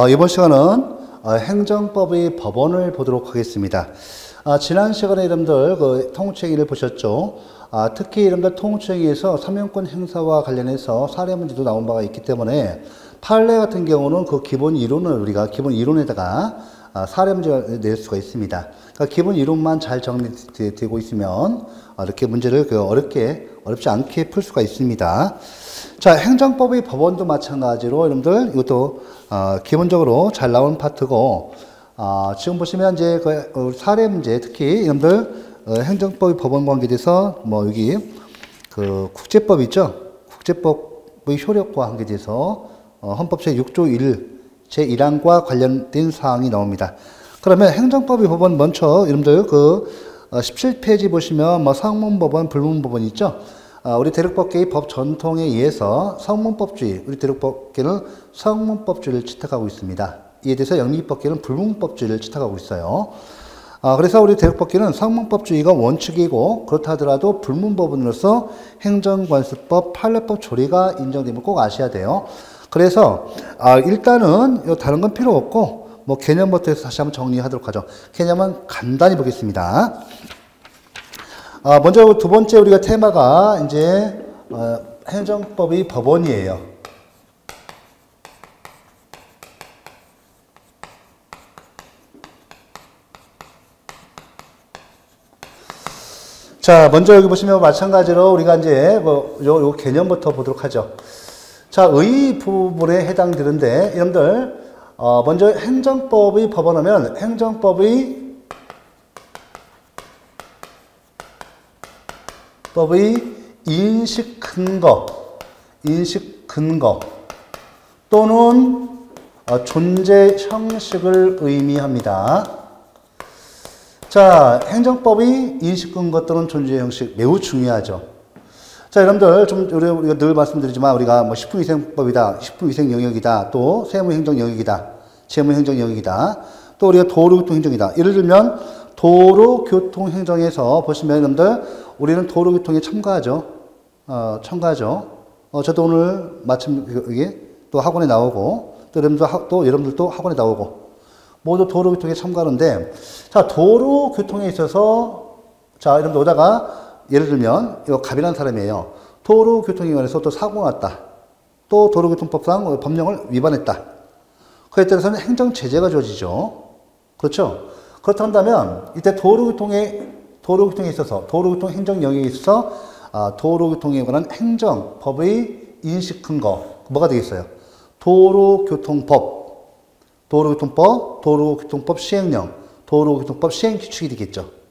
이번 시간은 행정법의 법원을 보도록 하겠습니다. 지난 시간에 여러분들 그 통치행위를 보셨죠? 특히 여러분들 통치행위에서 사명권 행사와 관련해서 사례 문제도 나온 바가 있기 때문에 판례 같은 경우는 그 기본 이론을 우리가 기본 이론에다가 사례 문제를 낼 수가 있습니다. 그러니까 기본 이론만 잘 정리되고 있으면 이렇게 문제를 어렵지 않게 풀 수가 있습니다. 자, 행정법의 법원도 마찬가지로 여러분들 이것도 기본적으로 잘 나온 파트고 지금 보시면 이제 그 사례 문제 특히 여러분들 행정법의 법원 관계에 대해서 뭐 여기 그 국제법 있죠? 국제법의 효력과 관계에 대해서 헌법 제6조 1 제1항과 관련된 사항이 나옵니다. 그러면 행정법의 법원 먼저 여러분들 그 17페이지 보시면 뭐 상문법원, 불문법원 있죠? 우리 대륙법계의 법 전통에 의해서 성문법주의, 우리 대륙법계는 성문법주의를 채택하고 있습니다. 이에 대해서 영미법계는 불문법주의를 채택하고 있어요. 그래서 우리 대륙법계는 성문법주의가 원칙이고 그렇다 하더라도 불문법원으로서 행정관습법, 판례법 조례가 인정됨을 꼭 아셔야 돼요. 그래서 일단은 다른 건 필요 없고 뭐 개념부터 해서 다시 한번 정리하도록 하죠. 개념은 간단히 보겠습니다. 먼저 두 번째 우리가 테마가 이제 행정법의 법원이에요. 자, 먼저 여기 보시면 마찬가지로 우리가 이제 요 개념부터 보도록 하죠. 자, 의 부분에 해당되는데 여러분들 먼저 행정법의 법원하면 행정법의 인식 근거 또는 존재 형식을 의미합니다. 자, 행정법의 인식 근거 또는 존재 형식 매우 중요하죠. 자, 여러분들 좀 우리가 늘 말씀드리지만 우리가 뭐 식품위생법이다, 식품위생 영역이다, 또 세무행정 영역이다, 재무행정 영역이다, 또 우리가 도로교통행정이다. 예를 들면 도로교통행정에서 보시면 여러분들 우리는 도로교통에 첨가하죠. 저도 오늘 마침 여기 또 학원에 나오고 또 여러분들도 학원에 나오고 모두 도로교통에 첨가하는데 자, 도로교통에 있어서 자, 여러분들 오다가 예를 들면 이거 갑이라는 사람이에요. 도로교통에 관해서 또 사고가 났다. 또 도로교통법상 법령을 위반했다. 그에 따라서는 행정제재가 주어지죠. 그렇죠? 그렇다 한다면 이때 도로교통에 있어서 도로교통 행정 영역에 있어서 도로교통에 관한 행정법의 인식 근거 뭐가 되겠어요? 도로교통법, 도로교통법 시행령, 도로교통법 시행규칙이 되겠죠.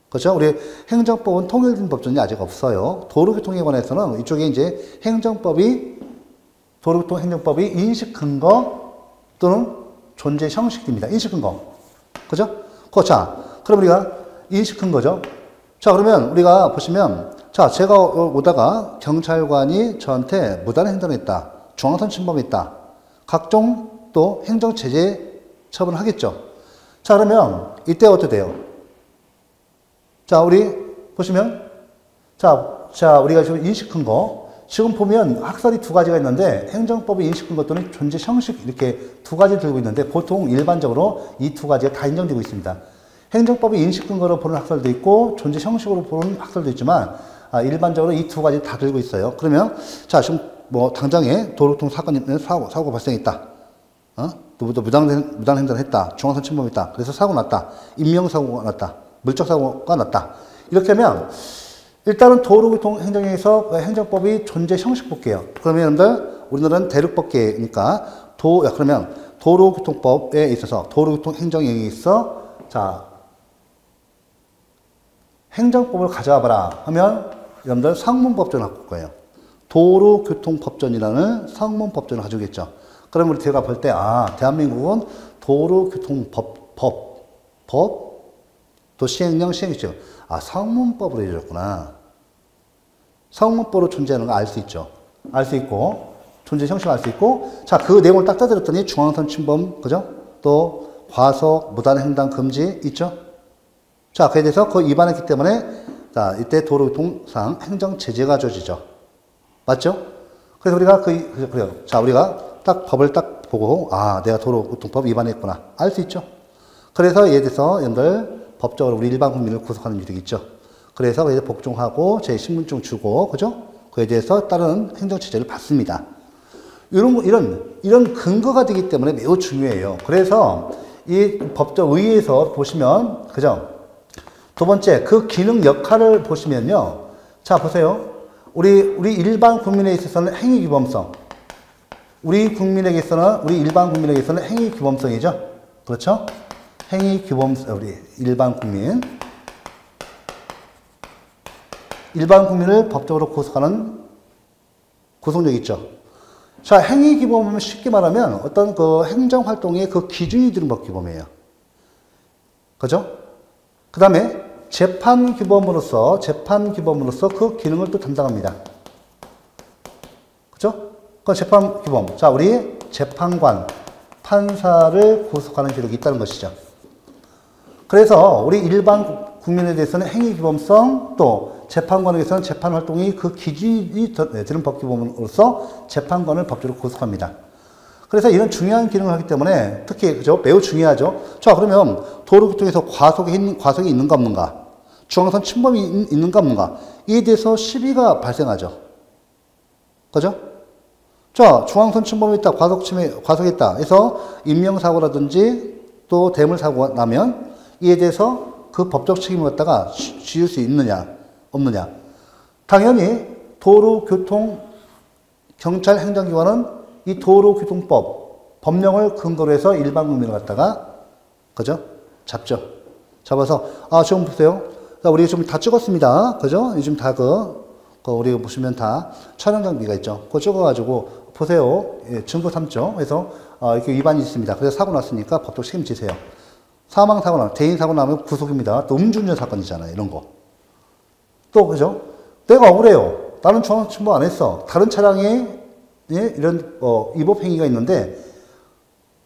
그렇죠? 우리 행정법은 통일된 법전이 아직 없어요. 도로교통에 관해서는 이쪽에 이제 도로교통 행정법의 인식 근거 또는 존재 형식입니다. 인식 근거. 그죠? 자, 그럼 우리가 인식 근거죠. 자, 그러면 우리가 보시면 자, 제가 오다가 경찰관이 저한테 무단 횡단을 했다. 중앙선 침범했다. 각종 또 행정제재 처분을 하겠죠. 자, 그러면 이때 어떻게 돼요? 자, 우리 보시면 자, 우리가 지금 인식 근거 지금 보면 학설이 두 가지가 있는데 행정법의 인식 근거 또는 존재 형식 이렇게 두 가지 들고 있는데 보통 일반적으로 이 두 가지가 다 인정되고 있습니다. 행정법의 인식 근거로 보는 학설도 있고 존재 형식으로 보는 학설도 있지만 일반적으로 이 두 가지 다 들고 있어요. 그러면 자, 지금 뭐 당장에 도로교통 사고가 발생했다. 또 무단 횡단을 했다. 중앙선 침범했다. 그래서 사고 났다. 인명사고가 났다. 물적사고가 났다. 이렇게 하면 일단은 도로교통 행정에서 행정법의 존재 형식 볼게요. 그러면 여러분들 우리나라는 대륙법계니까 그러면 도로교통법에 있어서 도로교통 행정 영역에 있어 자 행정법을 가져와 봐라 하면 여러분들 상문법전을 갖고 올 거예요. 도로교통법전이라는 상문법전을 가져오겠죠. 그럼 우리 제가 볼 때 대한민국은 도로교통법 또 시행령 시행규칙 상문법으로 이루어졌구나. 상문법으로 존재하는 거 알 수 있죠. 알 수 있고 존재 형식을 알 수 있고 자, 그 내용을 딱 따져들었더니 중앙선 침범 그죠? 또 과속 무단 횡단 금지 있죠. 자, 그에 대해서 그 위반했기 때문에 자, 이때 도로교통상 행정제재가 주어지죠. 맞죠? 그래서 우리가 그래요. 자, 우리가 딱 법을 딱 보고 내가 도로교통법 위반했구나 알 수 있죠. 그래서 예를 들어서 여러분들 법적으로 우리 일반 국민을 구속하는 유력이 있죠. 그래서 그에 복종하고 제 신분증 주고 그죠? 그에 대해서 다른 행정처재를 받습니다. 이런 근거가 되기 때문에 매우 중요해요. 그래서 이 법적 의의에서 보시면 그죠? 두 번째 그 기능 역할을 보시면요. 자 보세요. 우리 일반 국민에 있어서는 행위규범성. 우리 일반 국민에게서는 행위규범성이죠. 그렇죠? 행위규범성 우리 일반 국민을 법적으로 구속하는 구속력이 있죠. 자, 행위규범은 쉽게 말하면 어떤 그 행정활동의 그 기준이 되는 법규범이에요. 그죠? 그 다음에 재판규범으로서 그 기능을 또 담당합니다. 그죠? 그 재판규범. 자, 우리 재판관, 판사를 구속하는 기록이 있다는 것이죠. 그래서 우리 일반 국민에 대해서는 행위규범성 또 재판관에게서는 재판활동이 그 기준이 되는 법규범으로서 재판관을 법적으로 구속합니다. 그래서 이런 중요한 기능을 하기 때문에 특히 그죠? 매우 중요하죠. 자 그러면 도로교통에서 과속이 있는가 없는가 중앙선 침범이 있는가 없는가 이에 대해서 시비가 발생하죠. 그죠? 자 중앙선 침범이 있다 과속이 있다 해서 인명사고라든지 또 대물사고가 나면 이에 대해서 그 법적 책임을 갖다가 지을 수 있느냐 없느냐. 당연히 도로교통 경찰 행정기관은 이 도로교통법 법령을 근거로 해서 일반 국민을 갖다가 그죠? 잡죠. 잡아서 지금 보세요. 우리 지금 다 찍었습니다. 그죠? 요즘 다 우리 보시면 다 촬영 장비가 있죠. 그거 찍어가지고 보세요. 예, 증거 삼죠. 그래서 이렇게 위반이 있습니다. 그래서 사고 났으니까 법적 책임지세요. 사망사고 나면 대인사고 나면 구속입니다. 또 음주운전 사건이잖아요. 이런 거. 또 그죠? 내가 억울해요. 나는 중앙선 침범 안 했어. 다른 차량에 이런 위법 행위가 있는데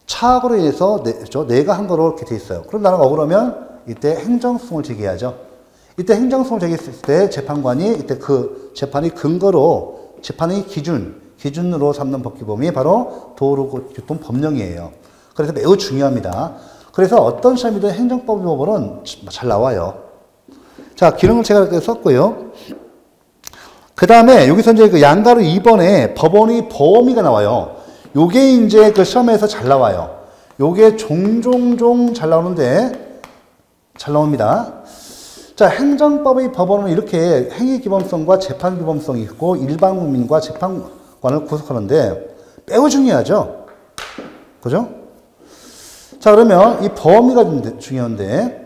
차악으로 인해서 내가 한 거로 이렇게 돼 있어요. 그럼 나는 억울하면 이때 행정소송을 제기하죠. 이때 행정소송을 제기했을 때 재판관이 이때 그 재판의 근거로 재판의 기준으로 삼는 법규범이 바로 도로교통 법령이에요. 그래서 매우 중요합니다. 그래서 어떤 시험이든 행정법 법원은 잘 나와요. 자, 기능을 제가 이렇게 썼고요. 그 다음에 여기서 이제 그 양가로 2번에 법원의 범위가 나와요. 요게 이제 그 시험에서 잘 나와요. 요게 종종종 잘 나오는데, 잘 나옵니다. 자, 행정법의 법원은 이렇게 행위규범성과 재판규범성이 있고 일반 국민과 재판관을 구속하는데 매우 중요하죠. 그죠? 자, 그러면 이 범위가 좀 중요한데,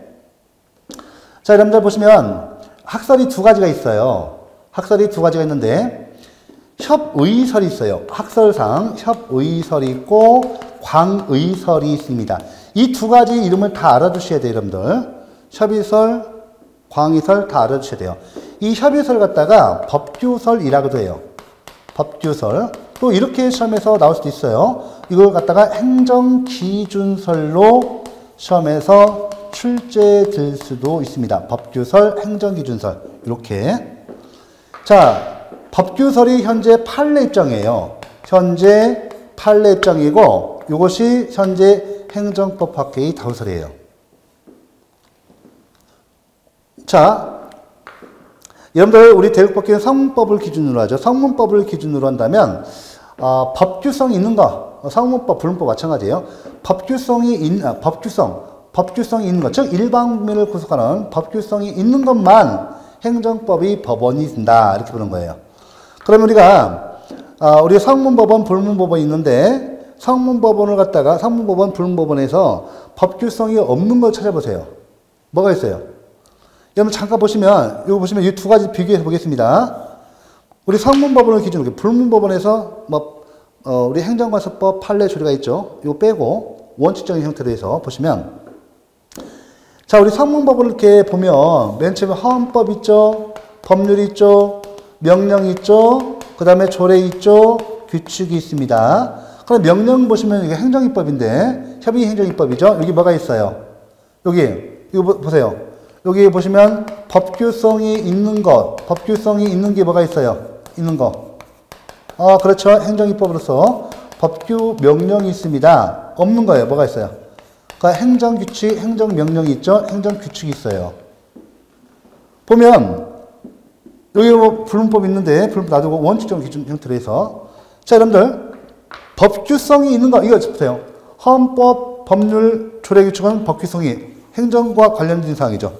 자, 여러분들 보시면 학설이 두 가지가 있어요. 학설이 두 가지가 있는데 협의설이 있어요. 학설상 협의설이 있고 광의설이 있습니다. 이 두 가지 이름을 다 알아두셔야 돼요, 여러분들. 협의설, 광의설 다 알아두셔야 돼요. 이 협의설 갖다가 법규설이라고도 해요. 법규설. 또 이렇게 시험에서 나올 수도 있어요. 이걸 갖다가 행정기준설로 시험에서 출제될 수도 있습니다. 법규설, 행정기준설 이렇게. 자, 법규설이 현재 판례 입장이에요. 현재 판례 입장이고 이것이 현재 행정법학회의 다우설이에요. 자, 여러분들 우리 대국법규는 성문법을 기준으로 하죠. 성문법을 기준으로 한다면 법규성이 있는가? 성문법, 불문법 마찬가지예요. 법규성이 있는 것, 즉 일반 국민을 구속하는 법규성이 있는 것만 행정법의 법원이 된다 이렇게 보는 거예요. 그러면 우리 성문법원, 불문법원이 있는데 성문법원, 불문법원에서 법규성이 없는 걸 찾아보세요. 뭐가 있어요? 여러분 잠깐 보시면 이 두 가지 비교해서 보겠습니다. 우리 성문법원을 기준으로 불문법원에서 우리 행정관습법 판례 조례가 있죠. 이거 빼고 원칙적인 형태로 해서 보시면 자, 우리 성문법을 이렇게 보면 맨 처음에 헌법 있죠, 법률 있죠, 명령 있죠, 그 다음에 조례 있죠, 규칙이 있습니다. 그럼 명령 보시면 이게 행정입법인데 협의 행정입법이죠. 여기 뭐가 있어요? 이거 보세요. 여기 보시면 법규성이 있는 게 뭐가 있어요? 있는 거. 그렇죠. 행정입법으로서 법규 명령이 있습니다. 없는 거예요. 뭐가 있어요? 그러니까 행정규칙, 행정명령이 있죠. 행정규칙이 있어요. 보면 여기 뭐 불문법 있는데 불문법 놔두고 원칙적 기준 형태로 해서 자 여러분들 법규성이 있는 거 이거 보세요. 헌법, 법률, 조례규칙은 법규성이 행정과 관련된 사항이죠.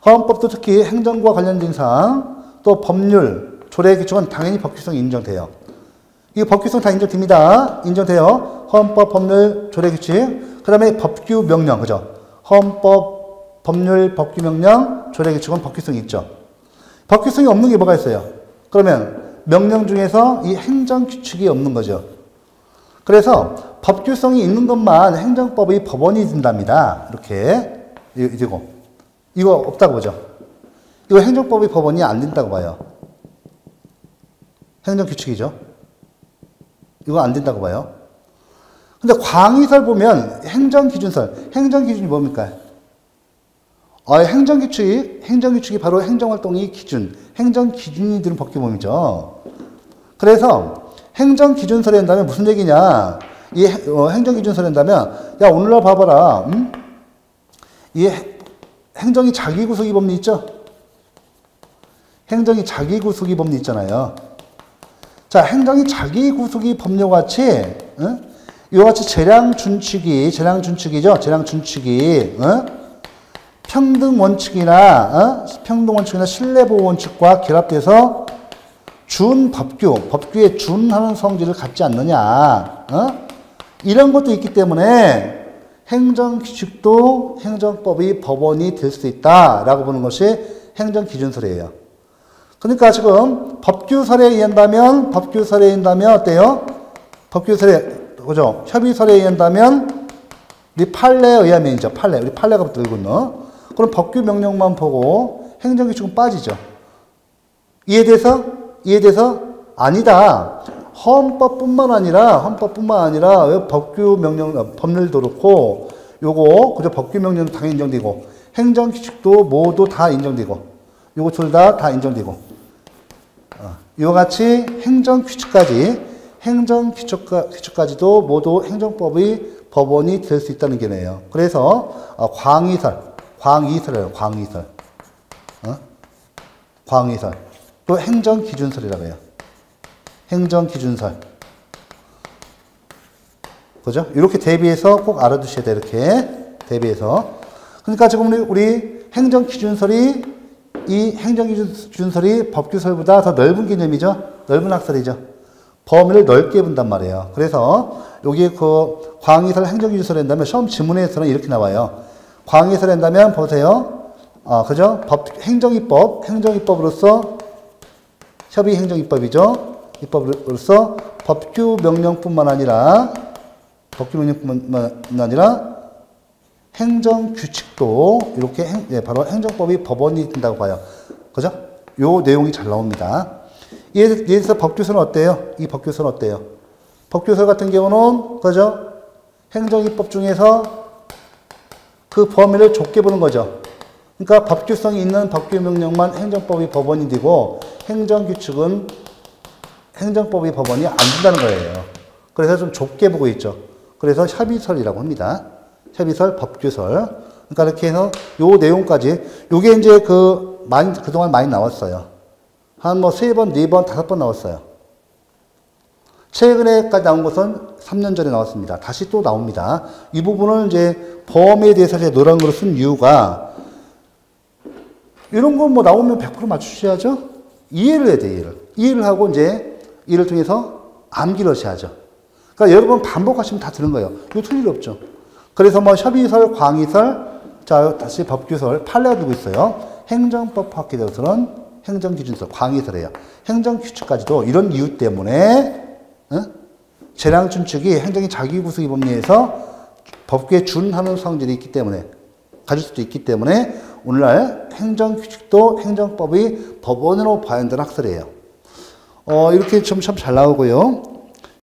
헌법도 특히 행정과 관련된 사항, 또 법률, 조례규칙은 당연히 법규성이 인정돼요. 이 법규성 다 인정됩니다. 인정돼요. 헌법, 법률, 조례규칙. 그 다음에 법규 명령, 그죠? 헌법, 법률, 법규 명령, 조례규칙은 법규성이 있죠. 법규성이 없는 게 뭐가 있어요? 그러면 명령 중에서 이 행정규칙이 없는 거죠. 그래서 법규성이 있는 것만 행정법의 법원이 된답니다. 이렇게 되고 이거 없다고 보죠. 이거 행정법의 법원이 안 된다고 봐요. 행정규칙이죠. 이거 안 된다고 봐요. 근데 광의설 보면 행정기준설, 행정기준이 뭡니까? 행정규칙이 바로 행정활동의 기준, 행정기준이 드는 법규범이죠. 그래서 행정기준설에 한다면 무슨 얘기냐? 이 행정기준설에 한다면, 야, 오늘날 봐봐라. 이 행정이 자기구속이 법리 있죠? 행정이 자기구속이 법리 있잖아요. 자, 행정이 자기구속이 법률과 같이, 이와 같이 재량준칙이죠? 재량준칙이, 평등원칙이나 신뢰보호원칙과 결합돼서 법규에 준하는 성질을 갖지 않느냐, 이런 것도 있기 때문에 행정규칙도 행정법의 법원이 될 수 있다라고 보는 것이 행정기준설이에요. 그러니까 지금 법규설에 의한다면 어때요? 그죠? 협의설에 의한다면 우리 판례에 의하면이죠. 우리 판례가 들고 있는. 그럼 법규 명령만 보고 행정규칙은 빠지죠. 이해돼서 아니다. 헌법뿐만 아니라 왜 법규 명령, 법률도 그렇고 요거 그죠? 법규 명령 당연히 인정되고 행정규칙도 모두 다 인정되고 요거 둘 다 인정되고 이와 같이 행정규칙까지도 모두 행정법의 법원이 될 수 있다는 게네요. 그래서 광의설이에요. 광의설. 또 행정기준설이라고 해요. 행정기준설. 그죠? 이렇게 대비해서 꼭 알아두셔야 돼요. 이렇게 대비해서. 그러니까 지금 우리 행정기준설이 이 행정기준설이 법규설보다 더 넓은 개념이죠. 넓은 학설이죠. 범위를 넓게 본단 말이에요. 그래서 여기 그 광의설 행정기준설을 한다면 시험 지문에서는 이렇게 나와요. 광의설을 한다면 보세요. 그죠? 행정입법으로서 협의행정입법이죠. 입법으로서 법규 명령뿐만 아니라 행정규칙도 이렇게 바로 행정법이 법원이 된다고 봐요. 그죠? 요 내용이 잘 나옵니다. 예를 들어서 법규설은 어때요? 이 법규설은 어때요? 법규설 같은 경우는 그죠? 행정입법 중에서 그 범위를 좁게 보는 거죠. 그러니까 법규성이 있는 법규 명령만 행정법이 법원이 되고 행정규칙은 행정법이 법원이 안 된다는 거예요. 그래서 좀 좁게 보고 있죠. 그래서 협의설이라고 합니다. 협의설, 법규설. 그러니까 이렇게 해서 요 내용까지 요게 이제 그동안 많이 나왔어요. 한 3번, 4번, 5번 나왔어요. 최근에까지 나온 것은 3년 전에 나왔습니다. 다시 또 나옵니다. 이 부분은 이제 범위에 대해서 제가 노란 글을 쓴 이유가 이런 거 뭐 나오면 100% 맞추셔야죠. 이해를 해야 돼요. 이해를 하고 이제 이를 통해서 암기를 하셔야죠. 그러니까 여러 번 반복하시면 다 되는 거예요. 이거 틀릴 일 없죠. 그래서 협의설, 광의설, 자 다시 법규설, 판례가 두고 있어요. 행정법 학계에서는 행정기준설, 광의설이에요. 행정규칙까지도 이런 이유 때문에 재량준칙이 행정이 자기구속의 법리에서 법규에 준하는 성질이 있기 때문에 가질 수도 있기 때문에 오늘날 행정규칙도 행정법의 법원으로 봐야 한다는 학설이에요. 이렇게 좀 참 잘 나오고요.